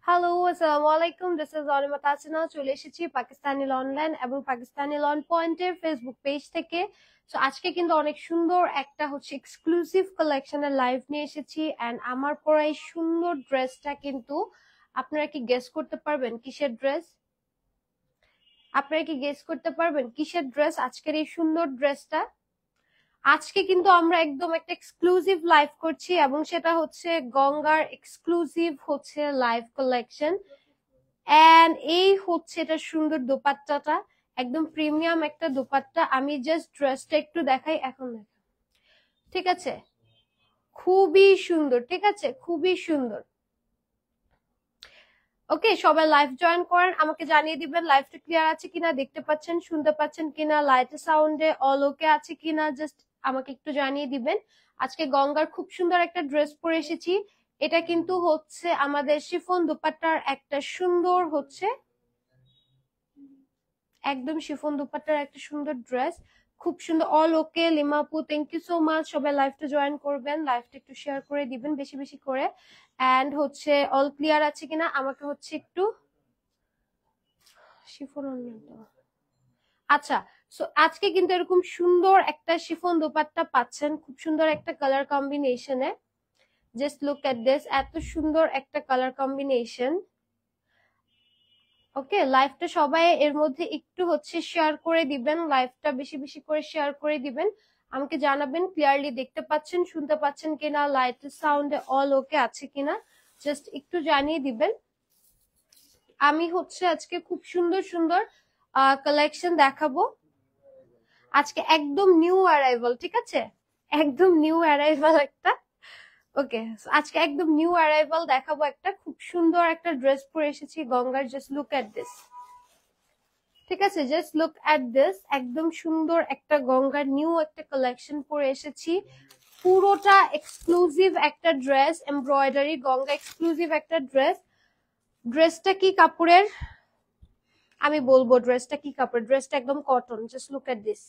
Hello, আসসালামু আলাইকুম। This is Anima Tasina. চলে এসেছি পাকিস্তানি অনলাইন এবং পাকিস্তানি লন পয়েন্টের ফেসবুক পেজ থেকে। সো আজকে কিন্তু অনেক সুন্দর একটা এক্সক্লুসিভ কালেকশনের লাইভ নিয়ে এসেছি। অ্যান্ড আমার পরা এই সুন্দর ড্রেসটা কিন্তু আপনারা কি গেস করতে পারবেন কিসের ড্রেস? আপনারা কি গেস করতে পারবেন কিসের ড্রেস আজকের এই সুন্দর ড্রেসটা? আজকে কিন্তু আমরা একদম একটা এক্সক্লুসিভ লাইভ করছি এবং সেটা হচ্ছে গঙ্গার এক্সক্লুসিভ লাইভ কালেকশন। এন্ড এই এটা সুন্দর দোপাট্টাটা, একদম প্রিমিয়াম একটা দোপাট্টা। আমি জাস্ট ড্রেসটা একটু দেখাই এখন। ঠিক আছে, খুবই সুন্দর। ঠিক আছে, খুবই সুন্দর। ওকে, সবাই লাইভ জয়েন করেন, আমাকে জানিয়ে দিবেন লাইভটা ক্লিয়ার আছে কিনা, দেখতে পাচ্ছেন শুনতে পাচ্ছেন কিনা, লাইট সাউন্ডে অল ওকে আছে কিনা, জাস্ট আমাকে একটু জানিয়ে দিবেন। আজকে গঙ্গার খুব সুন্দর একটা ড্রেস পরে এসেছি। এটা কিন্তু আমাদের শিফন দোপাট্টার একটা সুন্দর একদম শিফন দুপাট্টার একটা সুন্দর ড্রেস, খুব সুন্দর। অল ওকে লিমাপু, থ্যাংক ইউ সো মাচ। সবাই লাইভটা জয়েন করবেন, লাইভটা একটু শেয়ার করে দিবেন বেশি বেশি করে। এন্ড অল ক্লিয়ার আছে কিনা আমাকে একটু শিফন। আচ্ছা, সো আজকে কিন্তু এরকম সুন্দর একটা শিফন দোপাট্টা পাচ্ছেন, খুব সুন্দর একটা কালার কম্বিনেশনে। জাস্ট লুক এট দিস, এত সুন্দর একটা কালার কম্বিনেশন। ওকে, লাইভটা সবাই এর মধ্যে একটু শেয়ার করে দিবেন, লাইভটা বেশি বেশি করে শেয়ার করে দিবেন। আমাকে জানাবেন ক্লিয়ারলি দেখতে পাচ্ছেন শুনতে পাচ্ছেন কিনা, লাইট সাউন্ড অল ওকে আছে কিনা, জাস্ট একটু জানিয়ে দিবেন। আমি আজকে খুব সুন্দর সুন্দর কালেকশন দেখাবো। আজকে একদম নিউ অ্যারাইভাল, ঠিক আছে, একদম নিউ অ্যারাইভাল একটা। ওকে, আজকে একদম নিউ অ্যারাইভাল দেখাবো, একটা খুব সুন্দর একটা ড্রেস পরে এসেছি গঙ্গার। Just look at this. ঠিক আছে, জাস্ট লুক এট দিস, একদম সুন্দর একটা গঙ্গার নিউ একটা কালেকশন পরে এসেছি। পুরোটা এক্সক্লুসিভ একটা ড্রেস, এমব্রয়ডারি গঙ্গা এক্সক্লুসিভ একটা ড্রেস। ড্রেসটা কি কাপড়ের আমি বলবো, ড্রেসটা কি কাপড়, ড্রেসটা একদম cotton. Just look at this,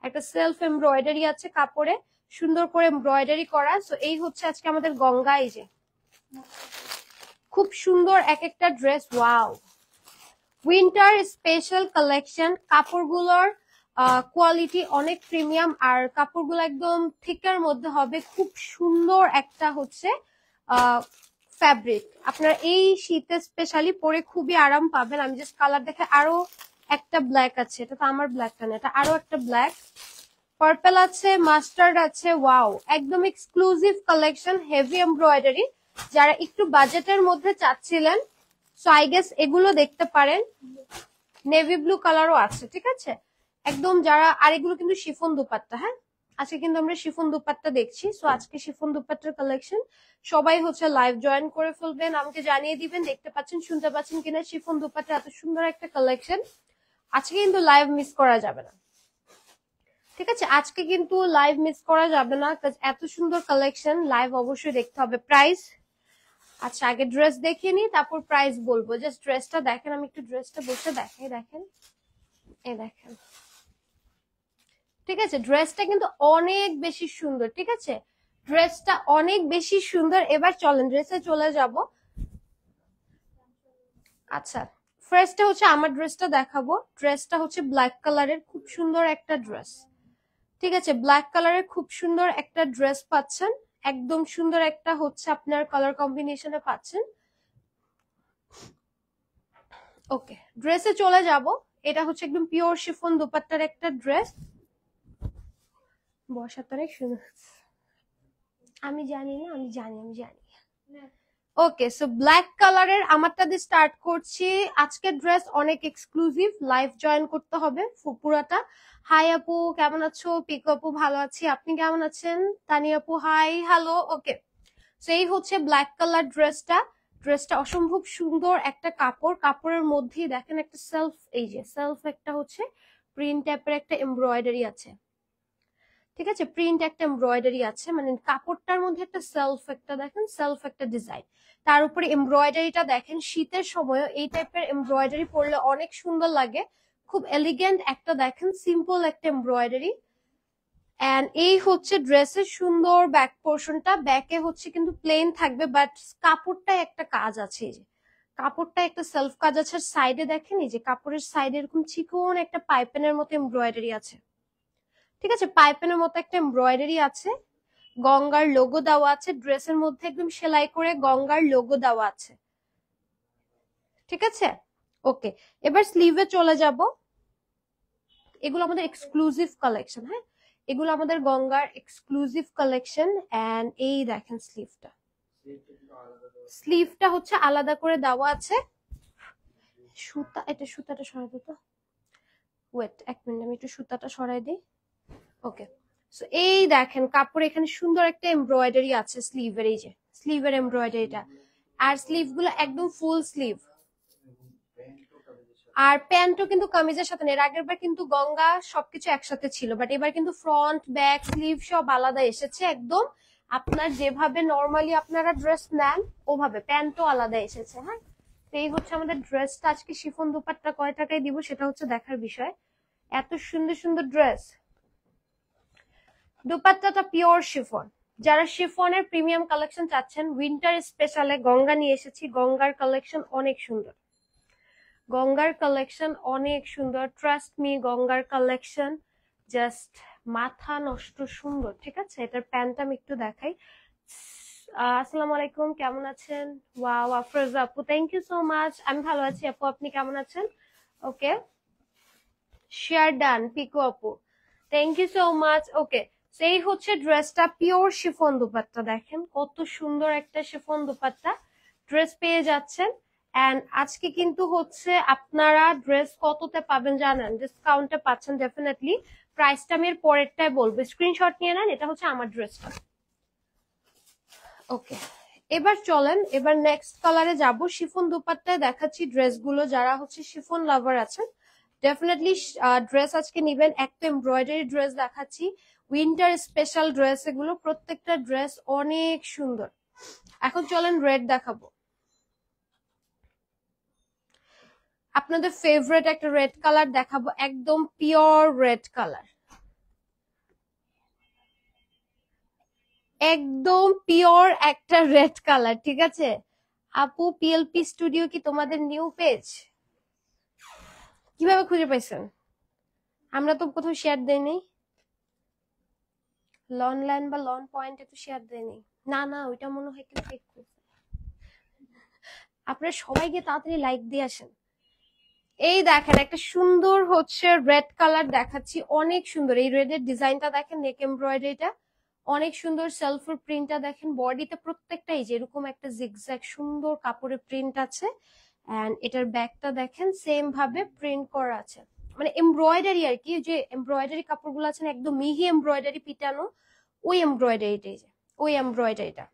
একটা সেলফ এমব্রয়ডারি আছে কাপড়ে, সুন্দর করে এমব্রয়ডারি করা। সো এই আজকে আমাদের গঙ্গা। এই যে খুব সুন্দর এক একটা dress, wow, winter special collection. কাপড়গুলোর কোয়ালিটি অনেক প্রিমিয়াম, আর কাপড়গুলো একদম থিকের মধ্যে হবে। খুব সুন্দর একটা ফ্যাব্রিক, আপনারা এই শীতে স্পেশালি পরে খুবই আরাম পাবেন। আমি জাস্ট কালার দেখে, আরো একটা ব্ল্যাক আছে, এটা তো আমার ব্ল্যাকটা না, এটা আরো একটা ব্ল্যাক, পার্পল আছে, মাস্টার্ড আছে। ওয়াও, একদম এক্সক্লুসিভ কালেকশন, হেভি এমব্রয়ডারি। যারা একটু বাজেটের মধ্যে চাচ্ছিলেন, সো আই গেস এগুলো দেখতে পারেন। নেভি ব্লু কালারও আছে, ঠিক আছে, একদম যারা। আর এগুলো কিন্তু শিফন দুপাট্টা। হ্যাঁ, আজকে কিন্তু আমরা শিফন দুপাট্টা দেখছি। সো আজকে শিফন দুপাট্টার কালেকশন। সবাই লাইভ জয়েন করে ফেলবেন, আমাকে জানিয়ে দিবেন দেখতে পাচ্ছেন শুনতে পাচ্ছেন কিনা। শিফন দুপাট্টা এত সুন্দর একটা কালেকশন, আজকে কিন্তু লাইভ মিস করা যাবে না। ঠিক আছে, আজকে কিন্তু লাইভ মিস করা যাবে না, এত সুন্দর কালেকশন, লাইভ অবশ্যই দেখতে হবে। প্রাইস, আচ্ছা আগে ড্রেস দেখিয়ে নি, তারপর প্রাইস বলবো। জাস্ট ড্রেসটা দেখেন, আমি একটু ড্রেসটা বসে দেখাই। দেখেন, এই দেখেন, ঠিক আছে, ড্রেসটা কিন্তু অনেক বেশি সুন্দর। ঠিক আছে, ড্রেসটা অনেক বেশি সুন্দর। এবার চলেন ড্রেসে চলে যাব। আচ্ছা, ফার্স্টে আমার ড্রেসটা দেখাবো। ড্রেসটা ব্ল্যাক কালারের, খুব সুন্দর একটা ড্রেস। ঠিক আছে, ব্ল্যাক কালারের খুব সুন্দর একটা ড্রেস পাচ্ছেন, একদম সুন্দর একটা আপনার কালার কম্বিনেশনে পাচ্ছেন। ওকে, ড্রেসে চলে যাব। এটা একদম পিওর শিফন দোপাট্টার একটা ড্রেস। বসাতে অনেক সুন্দর, আমি জানি না, আমি জানি, আমি জানি। ওকে, সো ব্ল্যাক কালারের আমারটা দিয়ে স্টার্ট করছি। আজকের ড্রেস অনেক এক্সক্লুসিভ, লাইভ জয়েন করতে হবে পুরাটা। হাই আপু, কেমন আছো? পিকু আপু, ভালো আছি, আপনি কেমন আছেন? তানি আপু, হাই, হ্যালো। ওকে, সো এই ব্ল্যাক কালার ড্রেসটা। ড্রেসটা অসম্ভব সুন্দর একটা কাপড়, কাপড়ের মধ্যেই দেখেন একটা সেলফ, এই যে সেলফ একটা প্রিন্ট টাইপের একটা এমব্রয়ডারি আছে। ঠিক আছে, প্রিন্ট একটা এমব্রয়ডারি আছে, মানে কাপড়টার মধ্যে একটা সেলফ একটা দেখেন, সেলফ একটা ডিজাইন, তার উপরে এমব্রয়ডারিটা দেখেন। শীতের সময় এই টাইপের এমব্রয়ডারি পরলে অনেক সুন্দর লাগে, খুব এলিগেন্ট একটা দেখেন, সিম্পল একটা এমব্রয়ডারি। এন্ড এই ড্রেসের সুন্দর ব্যাক পোর্শনটা। ব্যাকে কিন্তু প্লেন থাকবে, বাট কাপড়টায় একটা কাজ আছে, এই যে কাপড়টা একটা সেলফ কাজ আছে, সাইডে দেখেন এই যে কাপড়ের সাইডে এরকম চিকন একটা পাইপেনের মতো এমব্রয়ডারি আছে, ঠিক আছে, পাইপেনের মতো একটা এমব্রয়ডারি আছে, গঙ্গার লোগো দেওয়া আছে, ড্রেসের মধ্যে একদম সেলাই করে গঙ্গার লোগো দেওয়া আছে, ঠিক আছে। ওকে, এবার স্লিভে চলে যাব। এগুলো আমাদের এক্সক্লুসিভ কালেকশন, হ্যাঁ, এগুলো আমাদের গঙ্গার এক্সক্লুসিভ কালেকশন। এন্ড এই দেখেন স্লিভটা, স্লিভটা হচ্ছে আলাদা করে দেওয়া আছে। সুতা, এটা সুতাটা সরাই দিত, ওয়েট এক মিনিট, আমি একটু সুতাটা সরাই দিই। ওকে, সো এই দেখেন কাপড়, এখানে সুন্দর একটা এমব্রয়ডারি আছে স্লিভের, এই যে স্লিভের এমব্রয়ডারিটা, আর স্লিভ গুলো একদম ফুল স্লিভ, আর প্যান্টও কিন্তু কামিজের সাথে নেই। এর আগের বার কিন্তু গঙ্গা সবকিছু একসাথে ছিল, বাট এবার কিন্তু ফ্রন্ট ব্যাক স্লিভ সব আলাদা এসেছে একদম। আপনার যেভাবে নর্মালি আপনারা ড্রেস নেন ওভাবে প্যান্টও আলাদা এসেছে, হ্যাঁ। তো এই হচ্ছে আমাদের ড্রেসটা। আজকে শিফন দুপাট্টা কয় টাকায় দিব সেটা হচ্ছে দেখার বিষয়। এত সুন্দর সুন্দর ড্রেস। দুপাট্টাটা pure chiffon. যারা শিফনের প্রিমিয়াম কালেকশন চাচ্ছেন, উইন্টার স্পেশালে গঙ্গা নিয়ে এসেছি। গঙ্গার কালেকশন অনেক সুন্দর, গঙ্গার কালেকশন অনেক সুন্দর, ট্রাস্ট মি, গঙ্গার কালেকশন জাস্ট মাথা নষ্ট সুন্দর, ঠিক আছে। এটার প্যান্টটা আমি একটু দেখাই। আসসালামু আলাইকুম, কেমন আছেন? ওয়াও, আফরোজা আপু, থ্যাংক ইউ সো মাচ। আমি ভালো আছি আপু, আপনি কেমন আছেন? ওকে, শেয়ার ডান, পিকো আপু, থ্যাংক ইউ সো মাচ। ওকে, সেই হচ্ছে ড্রেসটা, পিওর শিফন দুপাট্টা, দেখেন কত সুন্দর একটা শিফন দুপাট্টা ড্রেস পেয়ে যাচ্ছেন। এন্ড আজকে কিন্তু হচ্ছে আপনারা ড্রেস কততে পাবেন জানেন? ডিসকাউন্টে পাচ্ছেন ডেফিনেটলি। প্রাইসটা আমি এর পরেরটাই বলবো, স্ক্রিনশট নিয়ে নেন। এটা হচ্ছে আমার ড্রেসটা। ওকে, এবার চলেন, এবার নেক্সট কালারে যাব। শিফন দুপাট্টায় দেখাচ্ছি ড্রেসগুলো। যারা হচ্ছে শিফন লাভার আছেন ডেফিনেটলি ড্রেস আজকে নিবেন। একটা এমব্রয়ডারি ড্রেস দেখাচ্ছি, উইন্টার স্পেশাল ড্রেস এগুলো, প্রত্যেকটা ড্রেস অনেক সুন্দর। এখন চলেন রেড দেখাবো, আপনাদের ফেভারিট একটা রেড কালার দেখাবো, একদম পিওর রেড কালার, একদম পিওর একটা রেড কালার, ঠিক আছে। আপু, পিএলপি স্টুডিও কি তোমাদের নিউ পেজ? কিভাবে খুঁজে পাইছেন? আমরা তো কোথাও শেয়ার দেইনি, লন লাইন বা লন পয়েন্টে তো শেয়ার দেয়নি। না না, ওইটা মনে হয় কেউ ফেক করছে। আপনারা সবাই গিয়ে তাড়াতাড়ি লাইক দিয়ে আসেন। এই দেখেন একটা সুন্দর হচ্ছে রেড কালার দেখাচ্ছি, অনেক সুন্দর। এই রেডের ডিজাইনটা দেখেন, নেক এমব্রয়ডারিটা অনেক সুন্দর, সেলফের প্রিন্টটা দেখেন, বডিতে প্রত্যেকটা এই যে এরকম একটা জিগজ্যাগ সুন্দর কাপড়ের প্রিন্ট আছে। এন্ড এটার ব্যাকটা দেখেন সেম ভাবে প্রিন্ট করা আছে, মানে এমব্রয়ডারি আর কি, যে এমব্রয়ডারি কাপড়গুলো আছে না, একদম মিহি এমব্রয়ডারি পিটানো, ওই এমব্রয়ডারিটাই, যে ওই এমব্রয়ডারিটা।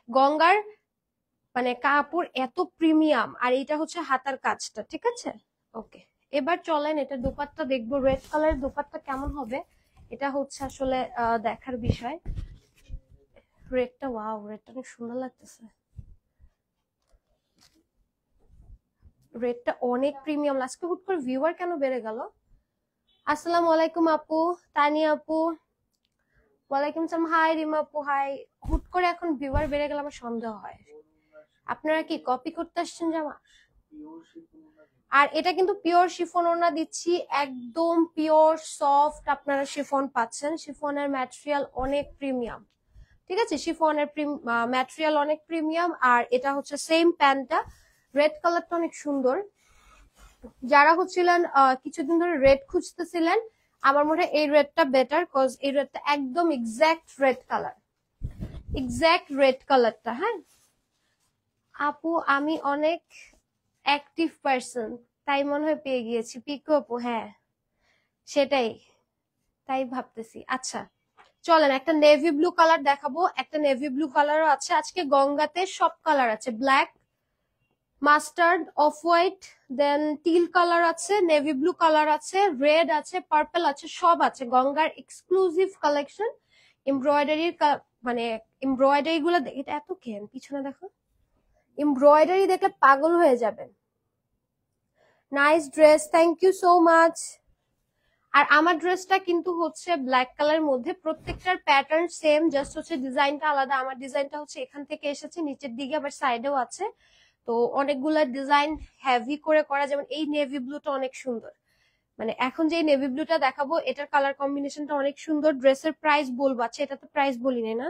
গঙ্গার মানে কাপড় এত প্রিমিয়াম, আর এটা হচ্ছে হাতার কাজটা, ঠিক আছে। ওকে, এবার চলেন এটা দোপাট্টা দেখবো, রেড কালারের দোপাট্টা কেমন হবে এটা হচ্ছে আসলে দেখার বিষয়। রেডটা, ওয়াও, রেডটা অনেক সুন্দর লাগতেছে, রেডটা অনেক প্রিমিয়াম। আজকে হুট করে ভিউয়ার কেন বেড়ে গেল? আসসালামু আলাইকুম আপু, তানিয়া আপু, ওয়ালাইকুম সালাম, হাই রিমা আপু, হাই। হুট করে এখন ভিউয়ার বেড়ে গেলে আমার সন্দেহ হয়, আপনারা কি কপি করতে আসছেন জামা? আর এটা কিন্তু পিওর শিফন ওড়না দিচ্ছি, একদম পিওর সফট আপনারা শিফন পাচ্ছেন। শিফনের ম্যাটেরিয়াল অনেক প্রিমিয়াম, ঠিক আছে, শিফনের ম্যাটেরিয়াল অনেক প্রিমিয়াম। আর এটা হচ্ছে সেম প্যান্টটা, রেড কালারটা অনেক সুন্দর। যারা হচ্ছিলেন কিছুদিন ধরে রেড খুঁজতেছিলেন, আমার মনে হয় এই রেডটা বেটার, কজ এই রেডটা একদম exact red colour, exact red কালারটা। হ্যাঁ আপু, আমি অনেক অ্যাক্টিভ পারসন, তাই মনে হয় পেয়ে গিয়েছি। পিকো আপু, হ্যাঁ সেটাই, তাই ভাবতেছি। আচ্ছা চলেন একটা নেভি ব্লু কালার দেখাবো, একটা নেভি ব্লু কালারও আছে। আজকে গঙ্গাতে সব কালার আছে, ব্ল্যাক, মাস্টার্ড, অফ হোয়াইট, দেন টিল কালার আছে, নেভি ব্লু কালার আছে, রেড আছে, পার্পল আছে, সব আছে। গঙ্গার এক্সক্লুসিভ কালেকশন। এমব্রয়ডারির মানে এমব্রয়ডারি গুলো, এটা এত কেন পিছনে দেখো, এমব্রয়ডারি দেখলে পাগল হয়ে যাবেন। Nice dress, thank you so much. আর আমার ড্রেসটা কিন্তু হচ্ছে ব্ল্যাক কালার মধ্যে, প্রত্যেকটার প্যাটার্ন সেম, জাস্ট হচ্ছে ডিজাইনটা আলাদা। আমার ডিজাইনটা হচ্ছে এখান থেকে এসেছে নিচের দিকে, আবার সাইডেও আছে। তো অনেকগুলা ডিজাইন হেভি করে করা, যেমন এই নেভি ব্লুটা অনেক সুন্দর। মানে এখন যে নেভি ব্লুটা দেখাবো এটার কালার কম্বিনেশনটা অনেক সুন্দর। ড্রেসের প্রাইস বলবো, আচ্ছা এটা তো প্রাইস বলি না।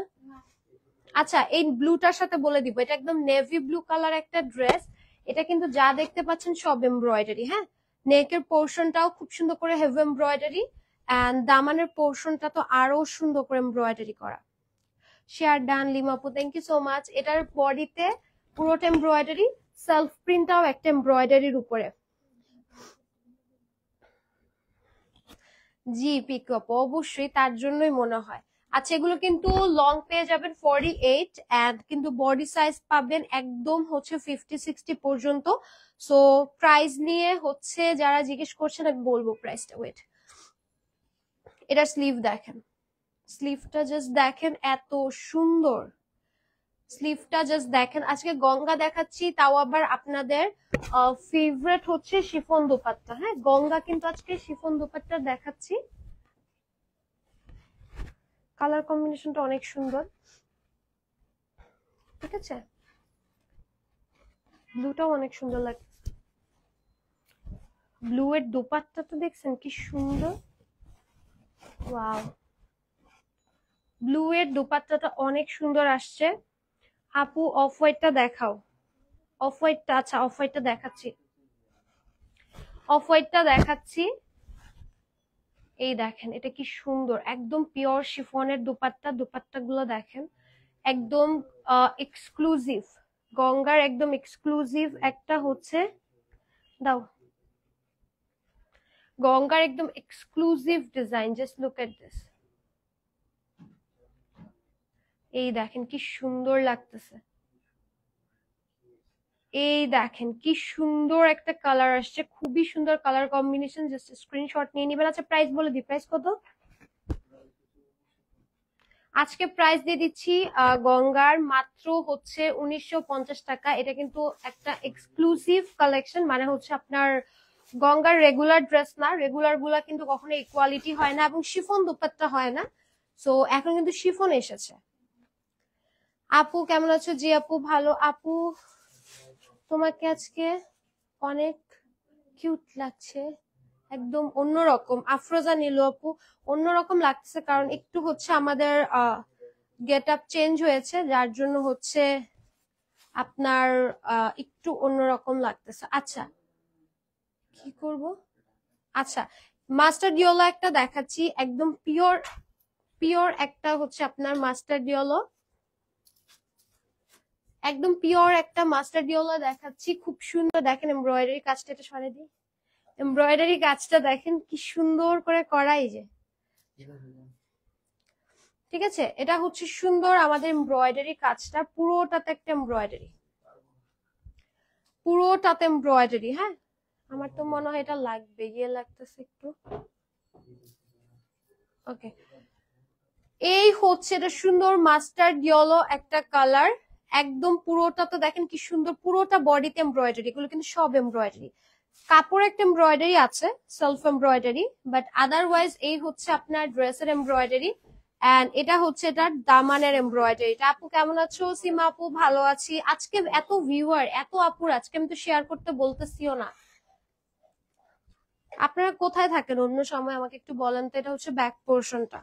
আচ্ছা এই ব্লুটার সাথে বলে দিব, এটা একদম নেভি ব্লু কালার একটা ড্রেস। এটা কিন্তু যা দেখতে পাচ্ছেন সব এমব্রয়ডারি, হ্যাঁ। নেকের পোর্শনটাও খুব সুন্দর করে হেভি এমব্রয়ডারি, এন্ড দামানের পোর্শনটা তো আরো সুন্দর করে এমব্রয়ডারি করা। শেয়ার ডান লিমাপু, থ্যাংক ইউ সো মাচ। এটার বডিতে পুরোটা এমব্রয়ডারি, সেলফ প্রিন্টটাও একটা এমব্রয়ডারির উপরে। জি পিকআপ অবশ্যই, তার জন্যই মনে হয়। আচ্ছা এগুলো কিন্তু লং পেয়ে যাবেন 48 এন্ড কিন্তু বডি সাইজ পাবেন একদম হচ্ছে 50-60 পর্যন্ত। সো প্রাইস নিয়ে হচ্ছে যারা জিজ্ঞেস করছেন আমি বলবো প্রাইসটা, ওয়েট। এটা স্লিভ দেখেন, স্লিভটা জাস্ট দেখেন এত সুন্দর, স্লিভটা জাস্ট দেখেন। আজকে গঙ্গা দেখাচ্ছি, তাও আবার আপনাদের ফেভারিট হচ্ছে শিফন দোপাট্টা, হ্যাঁ। গঙ্গা কিন্তু আজকে শিফন দোপাট্টা দেখাচ্ছি। কালার কম্বিনেশনটা অনেক সুন্দর, ঠিক আছে। ব্লুটাও অনেক সুন্দর লাগে, ব্লু এর দোপাট্টাটা দেখছেন কি সুন্দর, ওয়াও। ব্লু এর দোপাট্টাটা অনেক সুন্দর আসছে। আপু অফ হোয়াইটটা দেখাও, অফ হোয়াইটটা, আচ্ছা অফ হোয়াইটটা দেখাচ্ছি, অফ হোয়াইটটা দেখাচ্ছি। এই দেখেন এটা কি সুন্দর, একদম পিওর শিফনের দোপাট্টা, দোপাট্টা গুলো দেখেন একদম এক্সক্লুসিভ, গঙ্গার একদম এক্সক্লুসিভ একটা হচ্ছে, দাও, গঙ্গার একদম exclusive design, just look at this. এই দেখেন কি সুন্দর লাগতেছে, এই দেখেন কি সুন্দর একটা কালার আসছে, খুবই সুন্দর কালার কম্বিনেশন, জাস্ট স্ক্রিনশট নিয়ে নিবেন। আচ্ছা প্রাইস বলে দিই, প্রাইস কত আজকে? প্রাইস দিয়ে দিচ্ছি গঙ্গার মাত্র হচ্ছে 1950 টাকা। এটা কিন্তু একটা এক্সক্লুসিভ কালেকশন, মানে হচ্ছে আপনার গঙ্গার রেগুলার ড্রেস না, রেগুলার গুলা কিন্তু কখনো ইকুয়ালিটি হয় না এবং শিফন দোপাট্টা হয় না। সো এখন কিন্তু শিফন এসেছে। আপু কেমন আছো? জি আপু ভালো। আপু তোমাকে আজকে অনেক কিউট লাগছে, একদম অন্যরকম। আফরোজা নীলু আপু অন্যরকম লাগছে, কারণ একটু হচ্ছে আমাদের গেট আপ চেঞ্জ হয়েছে, যার জন্য হচ্ছে আপনার একটু অন্যরকম লাগতেছে। আচ্ছা কি করব, আচ্ছা মাস্টার্ড ইয়েলো একটা দেখাচ্ছি, একদম পিওর পিওর একটা হচ্ছে আপনার মাস্টার্ড ইয়েলো, একদম পিওর একটা মাস্টার্ড ইয়েলো দেখাচ্ছি, খুব সুন্দর। দেখেন এমব্রয়ডারি কাজটা, এটা সরে দিই, এমব্রয়ডারি কাজটা দেখেন কি সুন্দর করে করা, এই যে, ঠিক আছে। এটা হচ্ছে সুন্দর আমাদের এমব্রয়ডারি কাজটা, পুরোটাতে একটা এমব্রয়ডারি, পুরোটাতে এমব্রয়ডারি, হ্যাঁ। আমার তো মনে হয় এটা লাগবে, ইয়ে লাগতেছে একটু, ওকে। এই হচ্ছে এটা সুন্দর মাস্টার্ড ইয়েলো একটা কালার, একদম পুরোটা তো দেখেন কি সুন্দর, পুরোটা বডিতে এমব্রয়ডারি, এগুলো কিন্তু সব এমব্রয়ডারি। কাপড় একটা এমব্রয়ডারি আছে, সেলফ এমব্রয়ডারি, বাট আদারওয়াইজ এই হচ্ছে আপনার ড্রেসের এমব্রয়ডারি, এন্ড এটা হচ্ছে এটার দামানের এমব্রয়ডারিটা। আপু কেমন আছো? সীমা আপু ভালো আছি। আজকে এত ভিউয়ার, এত আপুর, আজকে আমি তো শেয়ার করতে বলতেছিও না। আপনারা কোথায় থাকেন অন্য সময় আমাকে একটু বলেন তো। এটা হচ্ছে ব্যাক পোর্শনটা,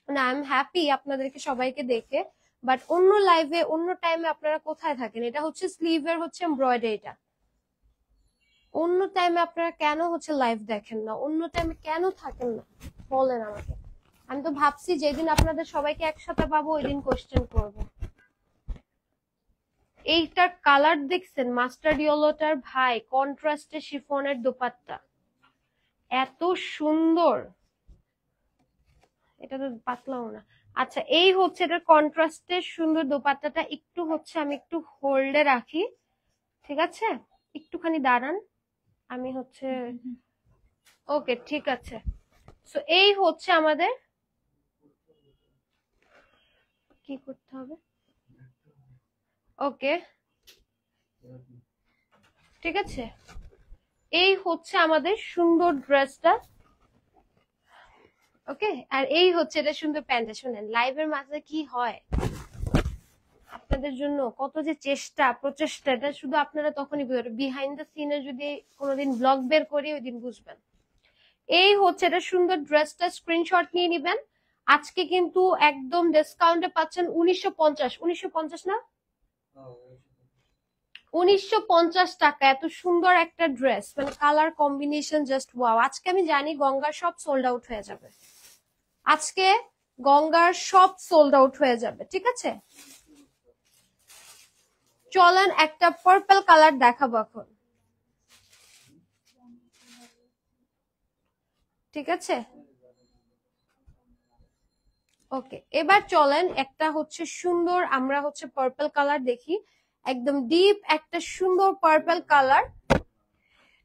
মানে আই এম হ্যাপি আপনাদেরকে সবাইকে দেখে, বাট অন্য লাইভে অন্য টাইমে আপনারা কোথায় থাকেন? এটা হচ্ছে স্লিভের হচ্ছে এমব্রয়ডারিটা, অন্য টাইমে আপনারা কেন হচ্ছে লাইভ দেখেন না, অন্য টাইমে কেন থাকেন না বলেন আমাকে। আমি তো ভাবছি যেদিন আপনাদের সবাইকে একসাথে পাবো ওই দিন কোশ্চেন করবো। এইটার কালার দেখছেন মাস্টার্ড ইয়েলোটার, ভাই কন্ট্রাস্টে শিফনের দোপাট্টা এত সুন্দর, এটা তো পাতলাও না। আচ্ছা এই হচ্ছে এটার কন্ট্রাস্টের সুন্দর দোপাট্টাটা, একটু হচ্ছে আমি একটু হোল্ডে রাখি, ঠিক আছে, একটুখানি দাঁড়ান, আমি হচ্ছে ওকে ঠিক আছে। সো এই হচ্ছে আমাদের, কি করতে হবে, ওকে ঠিক আছে। এই হচ্ছে আমাদের সুন্দর ড্রেসটা, ওকে। আর এই হচ্ছে এটা সুন্দর প্যান্টটা। শুনেন লাইভের মাঝে কি হয়, আপনাদের জন্য কত যে চেষ্টা প্রচেষ্টা, এটা শুধু আপনারা তখনই বিহাইন্ড দ্য সিনে যদি কোনোদিন ব্লগ বের করি ওই দিন বুঝবেন। এই হচ্ছে এটা সুন্দর ড্রেসটা, স্ক্রিনশট নিয়ে নিবেন। আজকে কিন্তু একদম ডিসকাউন্টে পাচ্ছেন 1950, 1950 না 1950 টাকা। এত সুন্দর একটা ড্রেস, মানে কালার কম্বিনেশন জাস্ট ওয়াও। আজকে আমি জানি গঙ্গার সব সোল্ড আউট হয়ে যাবে, আজকে গঙ্গার সব সোল্ড আউট হয়ে যাবে, ঠিক আছে। চলেন একটা পার্পল কালার দেখাবো এখন, ঠিক আছে। ওকে, এবার চলেন একটা হচ্ছে সুন্দর আমরা হচ্ছে পার্পল কালার দেখি, একদম ডিপ একটা সুন্দর পার্পল কালার,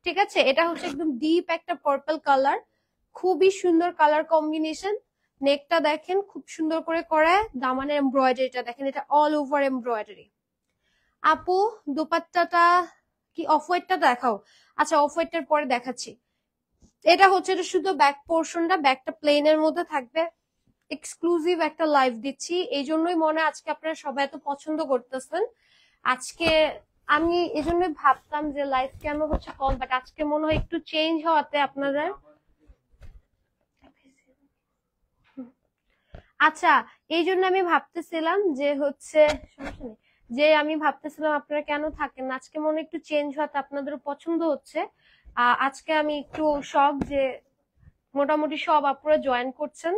ঠিক আছে। এটা হচ্ছে একদম ডিপ একটা পার্পল কালার, খুবই সুন্দর কালার কম্বিনেশন। নেকটা দেখেন খুব সুন্দর করে করা, দামানের এমব্রয়ডারিটা দেখেন, এটা অল ওভার এমব্রয়ডারি। আপু দোপাট্টাটা কি অফ হোয়াইটটা দেখাও? আচ্ছা অফ হোয়াইটটার পরে দেখাচ্ছি। এটা হচ্ছে এটা শুধু ব্যাক পোর্শনটা, ব্যাকটা প্লেনের মধ্যে থাকবে। এক্সক্লুসিভ একটা লাইভ দিচ্ছি, এই জন্যই মনে আজকে আপনারা সবাই এত পছন্দ করতেছেন। আজকে আমি এই জন্যই ভাবতাম যে লাইভ কেন হচ্ছে কম, বাট আজকে মনে হয় একটু চেঞ্জ হওয়াতে আপনারা। আচ্ছা এই জন্য আমি ভাবতেছিলাম যে হচ্ছে সমস্যা নেই, যে আমি ভাবতেছিলাম আপনারা কেন থাকেন না, আজকে মনে একটু চেঞ্জ হওয়াতে আপনাদেরও পছন্দ হচ্ছে। আজকে আমি একটু শখ যে মোটামুটি সব আপনারা জয়েন করছেন।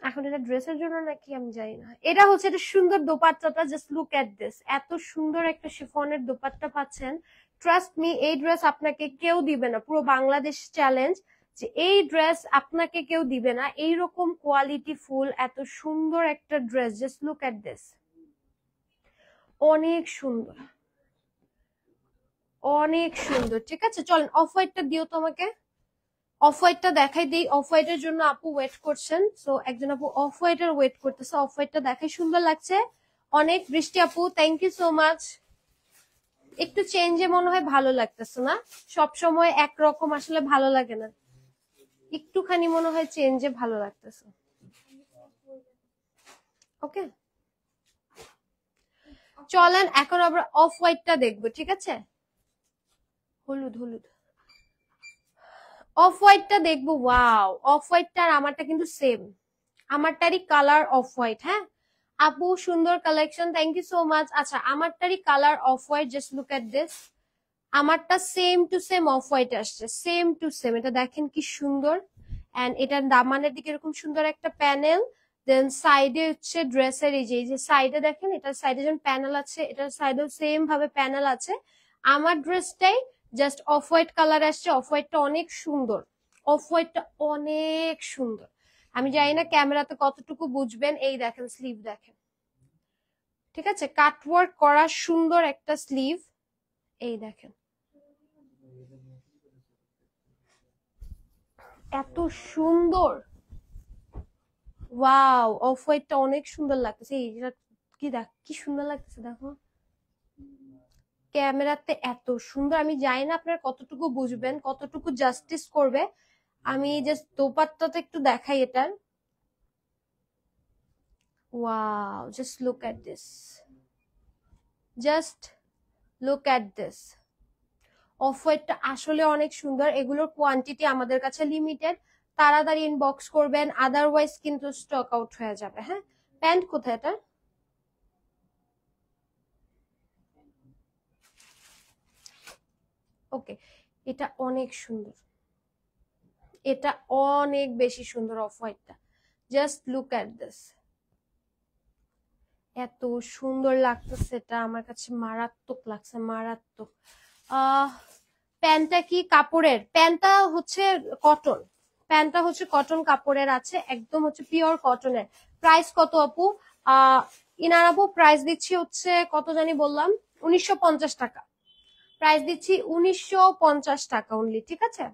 এখন এটা ড্রেসের জন্য নাকি আমি জানি না। এটা হচ্ছে এটা সুন্দর দোপাট্টাটা, জাস্ট লুক এট দিস, এত সুন্দর একটা শিফনের দোপাট্টা পাচ্ছেন। ট্রাস্ট মি এই ড্রেস আপনাকে কেউ দিবে না, পুরো বাংলাদেশ চ্যালেঞ্জ যে এই ড্রেস আপনাকে কেউ দিবে না, এইরকম কোয়ালিটি ফুল এত সুন্দর একটা dress. Just look at this, অনেক সুন্দর অনেক সুন্দর, ঠিক আছে। চলেন অফ হোয়াইটটা দিও তোমাকে, অফ হোয়াইটটা দেখাই দিই। অফ হোয়াইটের জন্য আপু ওয়েট করছেন, সো একজন আপু অফ হোয়াইটের ওয়েট করতেছে। অফ হোয়াইটটা দেখাই, সুন্দর লাগছে অনেক। বৃষ্টি আপু থ্যাংক ইউ সো মাচ। একটু চেঞ্জে মনে হয় ভালো লাগতেছে না, সব সময় একরকম আসলে ভালো লাগে না, একটুখানি মনে হয় চেঞ্জে ভালো লাগতেছে। ওকে চলেন এখন আমরা অফ হোয়াইটটা দেখবো, ঠিক আছে। হলুদ হলুদ অফ হোয়াইটটা দেখবো। ওয়াও, অফ হোয়াইটটা আর আমারটা কিন্তু সেম, আমারটারই কালার অফ হোয়াইট। হ্যাঁ আপু সুন্দর collection, thank you so much. আচ্ছা আমারটারই colour off white, just look at this, আমারটা same to same off white আসছে, সেম টু সেম। এটা দেখেন কি সুন্দর, এন্ড এটার দামানের দিকে এরকম সুন্দর একটা প্যানেল, দেন সাইডে হচ্ছে ড্রেসের এই যে সাইডে দেখেন, এটার সাইডে যেমন প্যানেল আছে, এটার সাইডেও সেম ভাবে প্যানেল আছে। আমার ড্রেসটাই জাস্ট অফ হোয়াইট কালার আসছে। অফ হোয়াইটটা অনেক সুন্দর, অফ হোয়াইটটা অনেক সুন্দর। আমি জানি না ক্যামেরাতে কতটুকু বুঝবেন, এই দেখেন স্লিভ দেখেন, ঠিক আছে, কাটওয়ার্ক করা সুন্দর একটা স্লিভ, এই দেখেন এত সুন্দর। ওয়াও, অফ হোয়াইটটা অনেক সুন্দর লাগতেছে, এইটা কি দেখ কি সুন্দর লাগতেছে, দেখো ক্যামেরাতে এত সুন্দর। আমি জানি না আপনারা কতটুকু বুঝবেন, কতটুকু জাস্টিস করবে। আমি জাস্ট দোপাট্টাতে একটু দেখাই এটার। Wow, just look at this, just look at this. Off হোয়াইটটা আসলে অনেক সুন্দর, এগুলোর কোয়ান্টিটি আমাদের কাছে লিমিটেড, তাড়াতাড়ি ইনবক্স করবেন, আদারওয়াইজ কিন্তু স্টক আউট হয়ে যাবে। হ্যাঁ প্যান্ট কোথায় এটা? ওকে, এটা অনেক সুন্দর, এটা অনেক বেশি সুন্দর অফ হোয়াইটটা, জাস্ট লুক এট দিস, এত সুন্দর লাগতেছে, এটা আমার কাছে মারাত্মক লাগছে, মারাত্মক। প্যান্টটা কি কাপড়ের? প্যান্টটা হচ্ছে কটন, প্যান্টটা হচ্ছে কটন কাপড়ের আছে, একদম হচ্ছে পিওর কটনের। প্রাইস কত আপু? ইনার আপু প্রাইস দিচ্ছি হচ্ছে কত জানি বললাম, 1950 টাকা প্রাইস দিচ্ছি, 1950 টাকা অনলি, ঠিক আছে।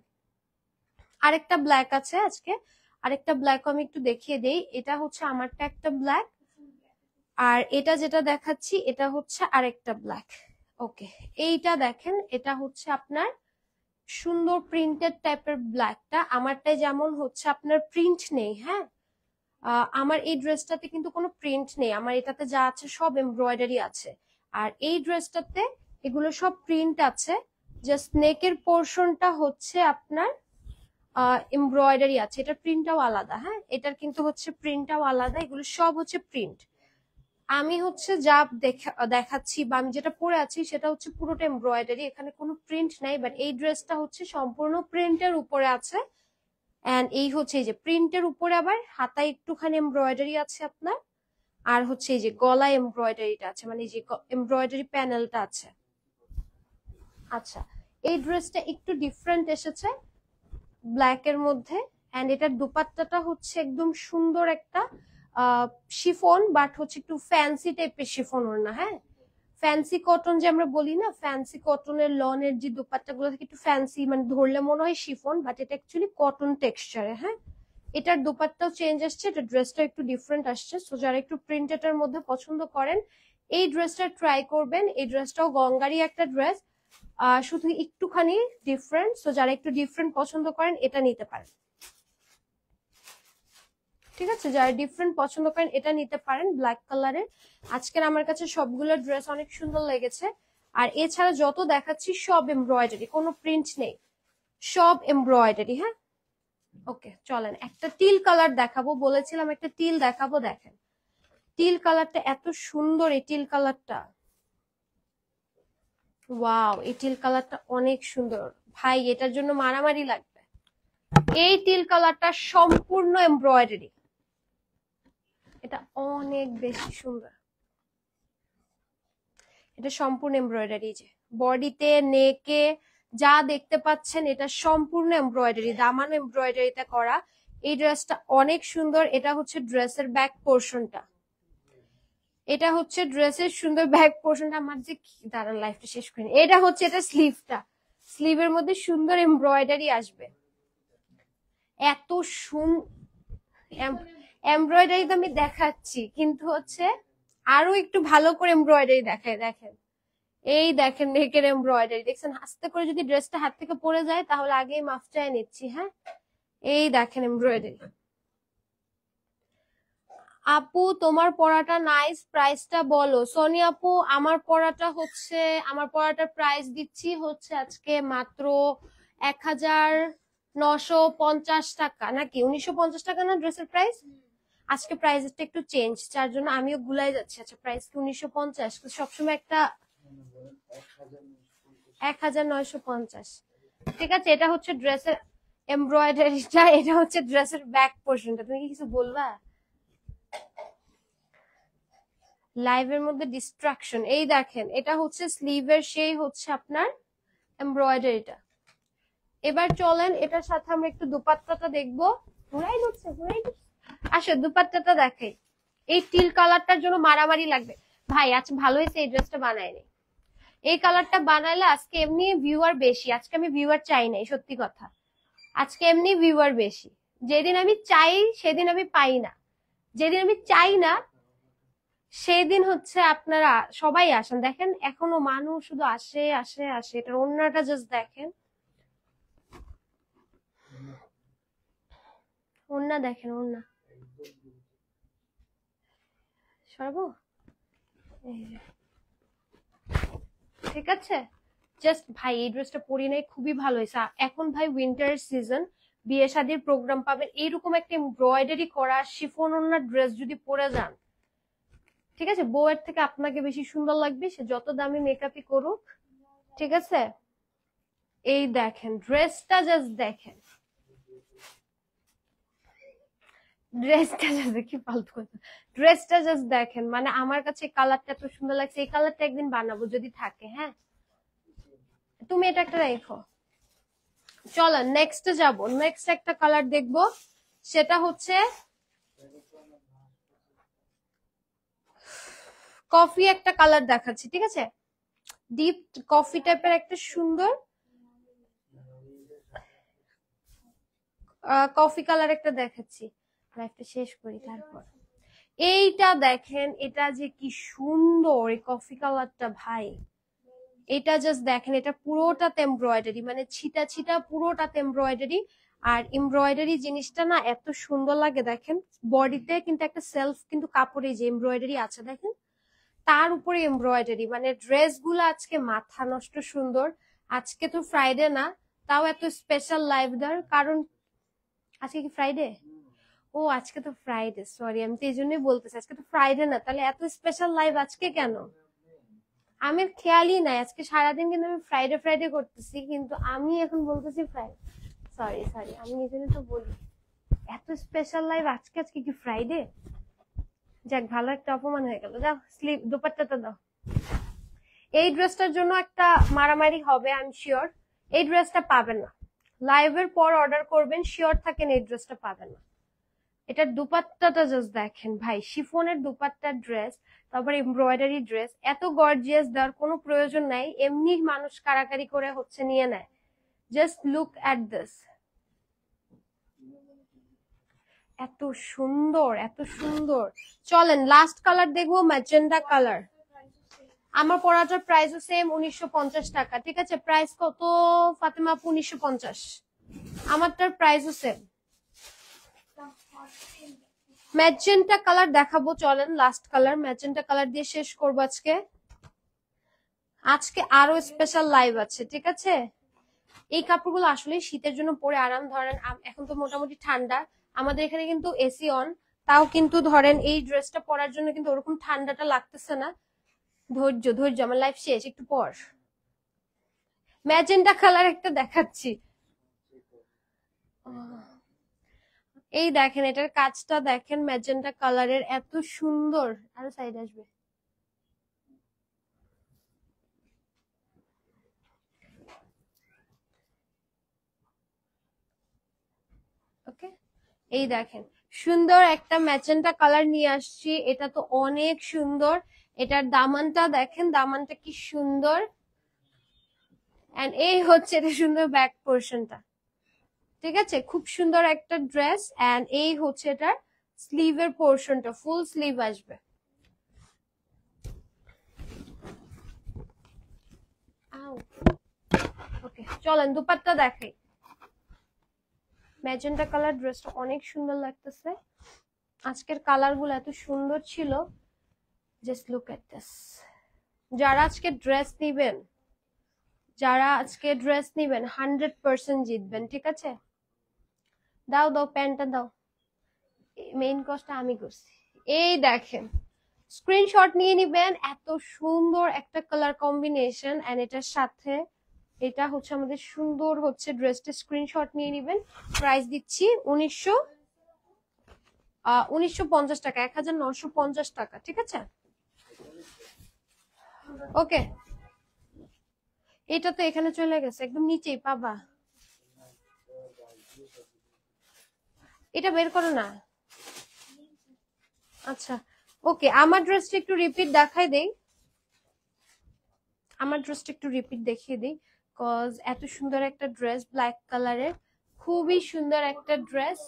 আরেকটা ব্ল্যাক আছে আজকে, আরেকটা ব্ল্যাক আমি একটু দেখিয়ে দেই। এটা হচ্ছে আমারটা একটা ব্ল্যাক, আর এটা যেটা দেখাচ্ছি এটা হচ্ছে আরেকটা ব্ল্যাক। ওকে এইটা দেখেন, এটা হচ্ছে আপনার সুন্দর প্রিন্টেড টাইপের ব্ল্যাকটা, আমারটাই যেমন হচ্ছে আপনার প্রিন্ট নেই, হ্যাঁ আমার এই ড্রেসটাতে কিন্তু কোনো প্রিন্ট নেই, আমার এটাতে যা আছে সব এমব্রয়ডারি আছে। আর এই ড্রেসটাতে এগুলো সব প্রিন্ট আছে, জাস্ট নেকের পোর্শনটা হচ্ছে আপনার এমব্রয়ডারি আছে, এটার প্রিন্টটাও আলাদা। হ্যাঁ, এটার কিন্তু হচ্ছে প্রিন্টটাও আলাদা, এগুলো সব হচ্ছে প্রিন্ট। আমি হচ্ছে যা দেখাচ্ছি বা আমি যেটা পরে আছি সেটা হচ্ছে পুরোটা এমব্রয়ডারি, এখানে কোনো প্রিন্ট নাই। বাট এই ড্রেসটা হচ্ছে সম্পূর্ণ প্রিন্টের উপরে আছে। এন্ড এই হচ্ছে এই যে প্রিন্টের উপরে আবার হাতায় একটুখানি এমব্রয়ডারি আছে আপনার, আর হচ্ছে এই যে গলায় এমব্রয়ডারিটা আছে, মানে এই যে এমব্রয়ডারি প্যানেলটা আছে। আচ্ছা, এই ড্রেসটা একটু ডিফারেন্ট এসেছে ব্ল্যাক এর মধ্যে। এন্ড এটার দুপাট্টাটা হচ্ছে একদম সুন্দর একটা শিফন, বাট হচ্ছে একটু ফ্যান্সি টাইপের শিফন ওড়না। হ্যাঁ, ফ্যান্সি কটন যে আমরা বলি না, ফ্যান্সি কটনের লনের যে দুপাট্টাগুলো থাকে একটু ফ্যান্সি, মানে ধরলে মনে হয় শিফন, বাট এটা অ্যাকচুয়ালি কটন টেক্সচারে। হ্যাঁ, এটার দুপাট্টাও চেঞ্জ আসছে, এটা ড্রেসটা একটু ডিফারেন্ট আসছে। সো যারা একটু প্রিন্টেডের মধ্যে পছন্দ করেন এই ড্রেসটা ট্রাই করবেন। এই ড্রেসটাও গঙ্গারি একটা ড্রেস, শুধু একটুখানি ডিফারেন্ট। সো যারা একটু ডিফারেন্ট পছন্দ করেন এটা নিতে পারেন। ঠিক আছে, যারা ডিফারেন্ট পছন্দ করেন এটা নিতে পারেন ব্ল্যাক কালারের। আজকের আমার কাছে সবগুলো ড্রেস অনেক সুন্দর লেগেছে। আর এছাড়া যত দেখাচ্ছি সব এমব্রয়ডারি, কোনো প্রিন্ট নেই, সব এমব্রয়ডারি। হ্যাঁ, ওকে চলেন একটা টিল কালার দেখাবো, বলেছিলাম একটা টিল দেখাবো। দেখেন টিল কালারটা এত সুন্দর, এই টিল কালারটা, ওয়াও, এই টিল কালারটা অনেক সুন্দর ভাই, এটার জন্য মারামারি লাগবে। এই টিল কালারটা সম্পূর্ণ এমব্রয়ডারি, এটা অনেক বেশি সুন্দর, এটা সম্পূর্ণ এমব্রয়ডারি। যে বডিতে নেকে যা দেখতে পাচ্ছেন এটা সম্পূর্ণ এমব্রয়ডারি, দামানো এমব্রয়ডারিতে করা। এই ড্রেসটা অনেক সুন্দর। এটা হচ্ছে ড্রেসের ব্যাক পোর্শনটা, এটা হচ্ছে ড্রেসের সুন্দর ব্যাক পোর্শনটা। আমার যে দাঁড়ান লাইফটা শেষ করিনি। এটা হচ্ছে এটা স্লিভটা, স্লিভের মধ্যে সুন্দর এমব্রয়ডারি আসবে। এত এমব্রয়ডারি তো আমি দেখাচ্ছি, কিন্তু হচ্ছে আরো একটু ভালো করে এমব্রয়ডারি দেখায়। দেখেন, এই দেখেন নেকের এমব্রয়ডারি দেখছেন। আস্তে করে যদি ড্রেসটা হাত থেকে পড়ে যায় তাহলে আগেই মাফ চাই নিচ্ছি। হ্যাঁ, এই দেখেন এমব্রয়ডারি। আপু তোমার পড়াটা নাইস, প্রাইসটা বলো। সোনি আপু আমার পড়াটা হচ্ছে, আমার পড়াটার প্রাইস দিচ্ছি হচ্ছে আজকে মাত্র 1950 টাকা, নাকি 1950 টাকা না ড্রেসের প্রাইস? আজকে প্রাইসটা একটু চেঞ্জ, যার জন্য আমিও গুলাই যাচ্ছি। আচ্ছা, প্রাইস কি 1950? সবসময় একটা 1950। ঠিক আছে, এটা হচ্ছে ড্রেসের এমব্রয়ডারিটা, এটা হচ্ছে ড্রেসের ব্যাক পোর্শনটা। তুমি কি কিছু বলবা? লাইভের মধ্যে ডিস্ট্রাকশন। এই দেখেন এটা হচ্ছে স্লিভের সেই হচ্ছে আপনার এমব্রয়ডারিটা। এবার চলেন এটার সাথে আমরা একটু দুপাট্টাটা দেখবো। ঘুরাই দিচ্ছে, ঘুরাই দিচ্ছে। আসো দুপাট্টাটা দেখাই। এই টিল কালারটার জন্য মারামারি লাগবে ভাই। আচ্ছা ভালো হয়েছে এই ড্রেসটা বানায়নি, এই কালারটা বানাইলে আজকে এমনি ভিউয়ার বেশি। আজকে আমি ভিউয়ার চাই নাই, সত্যি কথা। আজকে এমনি ভিউয়ার বেশি। যেদিন আমি চাই সেদিন আমি পাই না, যেদিন আমি চাই না সেদিন হচ্ছে আপনারা সবাই আসেন। দেখেন এখনো মানুষ শুধু আসে আসে আসে। এটার ওড়নাটা জাস্ট দেখেন, ওড়না দেখেন, ওড়না সরবো। ঠিক আছে, জাস্ট ভাই এই ড্রেসটা পরি নাই, খুবই ভালো হয়েছে। এখন ভাই উইন্টার সিজন, বিয়ে শাদীর প্রোগ্রাম পাবেন, এইরকম একটা এমব্রয়ডারি করা শিফন ওড়নার ড্রেস যদি পরে যান, ঠিক আছে, বউয়ের থেকে আপনাকে বেশি সুন্দর লাগবে, সে যত দামি মেকআপই করুক। ঠিক আছে, এই দেখেন ড্রেসটা জাস্ট দেখেন, ড্রেসটা জাস্ট কি ফালতু কথা, ড্রেসটা জাস্ট দেখেন। মানে আমার কাছে কালারটা এত সুন্দর লাগছে, এই কালারটা একদিন বানাবো যদি থাকে। হ্যাঁ, তুমি এটা একটা রেখো। চলো নেক্সট যাব, নেক্সট একটা কালার দেখবো, সেটা হচ্ছে কফি একটা কালার দেখাচ্ছি। ঠিক আছে, ডিপ কফি টাইপের একটা সুন্দর কফি কালার একটা দেখাচ্ছি। লাইফটা শেষ করি তারপর। এইটা দেখেন, এটা যে কি সুন্দর এই কফি কালারটা ভাই। এটা জাস্ট দেখেন, এটা পুরোটাতে এমব্রয়ডারি, মানে ছিটা ছিটা পুরোটাতে এমব্রয়ডারি। আর এমব্রয়ডারি জিনিসটা না এত সুন্দর লাগে দেখেন, বডিতে কিন্তু একটা সেলফ কিন্তু কাপড়ে যে এমব্রয়ডারি আছে দেখেন, তার উপরে এমব্রয়ডারি, মানে ড্রেস গুলো আজকে মাথা নষ্ট সুন্দর। আজকে তো ফ্রাইডে না, তাও এত স্পেশাল লাইভ দেওয়ার কারণ, আজকে কি ফ্রাইডে? ও আজকে তো ফ্রাইডে, সরি, আমি তো এই জন্যই বলতেছি আজকে তো ফ্রাইডে না, তাহলে এত স্পেশাল লাইভ আজকে কেন? আমি খেয়ালই নাই, আজকে সারাদিন কিন্তু আমি ফ্রাইডে ফ্রাইডে করতেছি, কিন্তু আমি এখন বলতেছি ফ্রাইডে। সরি সরি, আমি এই জন্য তো বলি এত স্পেশাল লাইভ আজকে, আজকে কি ফ্রাইডে? যাক, ভালো একটা অপমান হয়ে গেল। যাও, স্লিপ দোপাট্টাটা দাও। এই ড্রেসটার জন্য একটা মারামারি হবে, আই এম শিওর। এই ড্রেসটা পাবেন না, লাইভের পর অর্ডার করবেন, শিওর থাকেন এই ড্রেসটা পাবেন না। এটার দুপাট্টাটা জাস্ট দেখেন ভাই, শিফনের দুপাট্টার ড্রেস, তারপর এমব্রয়ডারি ড্রেস, এত গর্জিয়াস দেওয়ার কোনো প্রয়োজন নাই, এমনি মানুষ কারাকারি করে হচ্ছে নিয়ে নেয়। জাস্ট লুক অ্যাট দিস, এত সুন্দর এত সুন্দর। চলেন লাস্ট কালার দেখবো, ম্যাজেন্ডা কালার। আমার পড়াটার প্রাইসও সেম 1950 টাকা, ঠিক আছে? প্রাইস কত ফাতেমা আপু? 1950। আমারটার প্রাইসও সেম। ম্যাজেন্টা কালার দেখাবো, চলেন লাস্ট কালার, ম্যাজেন্টা কালার দিয়ে শেষ করবো আজকে। আজকে আরো স্পেশাল লাইভ আছে, ঠিক আছে? এই কাপড়গুলো আসলে শীতের জন্য পরে আরাম, ধরেন এখন তো মোটামুটি ঠান্ডা, আমাদের এখানে কিন্তু এসি অন, তাও কিন্তু ধরেন এই ড্রেসটা পরার জন্য কিন্তু ওরকম ঠান্ডাটা লাগতেছে না। ধৈর্য ধৈর্য, আমার লাইফ শেষ, একটু পর। ম্যাজেন্টা কালার একটা দেখাচ্ছি, এই দেখেন, এটার কাজটা দেখেন, ম্যাজেন্টা কালারের এত সুন্দর। আরো সাইড আসবে, ওকে। এই দেখেন, সুন্দর একটা ম্যাজেন্টা কালার নিয়ে আসছি, এটা তো অনেক সুন্দর। এটার দামানটা দেখেন, দামানটা কি সুন্দর। এন্ড এই হচ্ছে এটা সুন্দর ব্যাক পোর্শনটা, ঠিক আছে? খুব সুন্দর একটা ড্রেস। এন্ড এই হচ্ছে এটার স্লিভের পোর্শনটা, ফুল স্লিভ আসবে। ওকে, চলেন দুপাট্টা দেখাই। ম্যাজেন্টা কালার ড্রেসটা অনেক সুন্দর লাগতেছে, আজকের কালার গুলো এত সুন্দর ছিল। Just look at this. যারা আজকে ড্রেস নিবেন, যারা আজকে ড্রেস নিবেন 100% জিতবেন, ঠিক আছে? দাও দাও, প্যান্টটা দাও, মেইন কস্টটা আমি করছি। এই দেখেন, স্ক্রিনশট নিয়ে নিবেন, এত সুন্দর একটা কালার কম্বিনেশন। এন্ড এটার সাথে এটা হচ্ছে আমাদের সুন্দর হচ্ছে ড্রেসটা, স্ক্রিনশট নিয়ে নিবেন। প্রাইস দিচ্ছি 1950 টাকা, 1950 টাকা, ঠিক আছে? ওকে, এটা তো এখানে চলে গেছে, একদম নিচেই পাবা। এটা বের করো না। আচ্ছা, ওকে, আমার ড্রেসটা একটু রিপিট দেখাই দেই, আমার ড্রেসটা একটু রিপিট দেখিয়ে দিই, কজ এত সুন্দর একটা ড্রেস, ব্ল্যাক কালারের, খুবই সুন্দর একটা ড্রেস।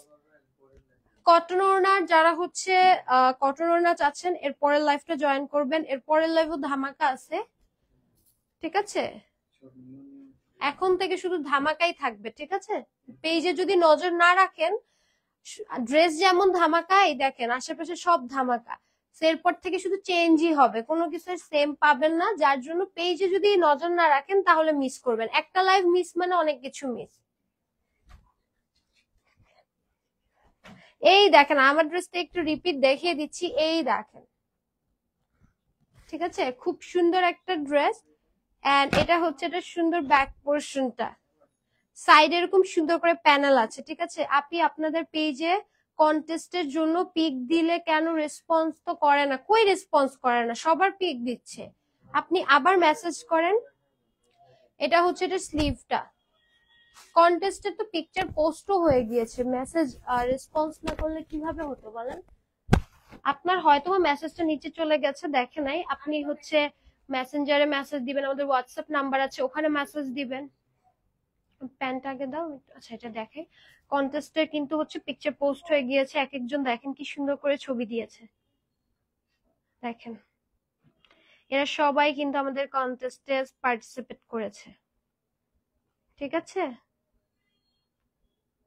কটন ওড়নার যারা হচ্ছে কটন ওড়না চাচ্ছেন, এর পরের লাইফটা জয়েন করবেন, এর পরের লাইভও ধামাকা আছে, ঠিক আছে? এখন থেকে শুধু ধামাকাই থাকবে, ঠিক আছে? পেজে যদি নজর না রাখেন, ড্রেস যেমন ধামাকা, এই দেখেন আশেপাশে সব ধামাকা, এরপর থেকে শুধু চেঞ্জই হবে, কোনো কিছু সেম পাবেন না। যার জন্য পেজে যদি নজর না রাখেন তাহলে মিস করবেন, একটা লাইভ মিস মানে অনেক কিছু মিস। এই দেখেন, আমার ড্রেসটা একটু রিপিট দেখিয়ে দিচ্ছি, এই দেখেন, ঠিক আছে? খুব সুন্দর একটা ড্রেস। এন্ড এটা হচ্ছে এটা সুন্দর ব্যাক পোর্শনটা, সাইড এরকম সুন্দর করে প্যানেল আছে, ঠিক আছে? আপনি আপনাদের পেজে কন্টেস্টের জন্য পিক দিলে কেন রেসপন্স তো করে না? কই রেসপন্স করে না, সবার পিক দিচ্ছে, আপনি আবার মেসেজ করেন। এটা হচ্ছে এটা স্লিভটা, কন্টেস্টের তো পিকচার পোস্টও হয়ে গিয়েছে, মেসেজ রেসপন্স না করলে কিভাবে হতো বলেন? আপনার হয়তো মেসেজটা নিচে চলে গেছে, দেখে নাই, আপনি হচ্ছে মেসেঞ্জারে মেসেজ দিবেন, আমাদের হোয়াটসঅ্যাপ নাম্বার আছে, ওখানে মেসেজ দিবেন। প্যান্টটা আগে দাও। আচ্ছা, এটা দেখে, কন্টেস্টের কিন্তু হচ্ছে পিকচার পোস্ট হয়ে গিয়েছে, এক একজন দেখেন কি সুন্দর করে ছবি দিয়েছে, দেখেন এরা সবাই কিন্তু আমাদের কন্টেস্টে পার্টিসিপেট করেছে, ঠিক আছে?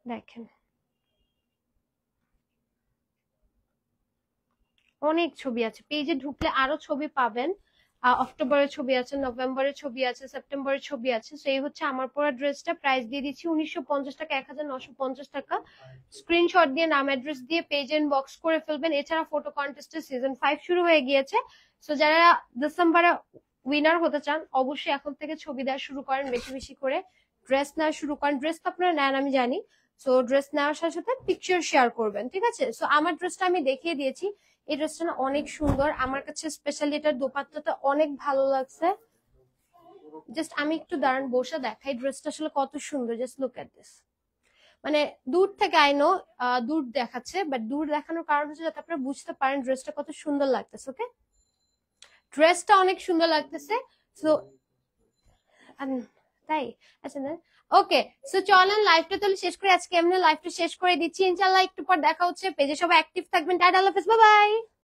দেখেন অনেক ছবি আছে, পেজে ঢুকলে আরো ছবি পাবেন। অক্টোবরের ছবি আছে, নভেম্বরের ছবি আছে, সেপ্টেম্বরের ছবি আছে। তো এই হচ্ছে আমার পরা ড্রেসটা, প্রাইস দিয়ে দিচ্ছি 1950 টাকা, 1950 টাকা। স্ক্রিনশট দিয়ে নাম অ্যাড্রেস দিয়ে পেজ ইনবক্স করে ফেলবেন। এছাড়া ফটো কন্টেস্টের সিজন 5 শুরু হয়ে গিয়েছে, সো যারা ডিসেম্বরে উইনার হতে চান অবশ্যই এখন থেকে ছবি দেওয়া শুরু করেন, বেশি বেশি করে ড্রেস নেওয়া শুরু করেন। ড্রেস তো আপনারা নেন আমি জানি, সো ড্রেস নেওয়ার সাথে সাথে পিকচার শেয়ার করবেন, ঠিক আছে? সো আমার ড্রেসটা আমি দেখিয়ে দিয়েছি। এই ড্রেসটা না অনেক সুন্দর, আমার কাছে স্পেশালি এটার দোপাট্টাটা অনেক ভালো লাগছে। জাস্ট আমি একটু দাঁড়ান বসে দেখাই ড্রেসটা আসলে কত সুন্দর। Just look at this. মানে দূর থেকে আই নো দূর দেখাচ্ছে, বাট দূর দেখানোর কারণ হচ্ছে যাতে আপনারা বুঝতে পারেন ড্রেসটা কত সুন্দর লাগতেছে। ওকে, ড্রেসটা অনেক সুন্দর লাগতেছে। সো তাই আচ্ছা না, ওকে। সো চলেন লাইভটা তাহলে শেষ করে, আজকে এমনি লাইভটা শেষ করে দিচ্ছি। ইনশাআল্লাহ একটু পর দেখা হচ্ছে। পেজে সবাই অ্যাক্টিভ থাকবেন। টাটা, আল্লাহ হাফেজ, বাই বাই।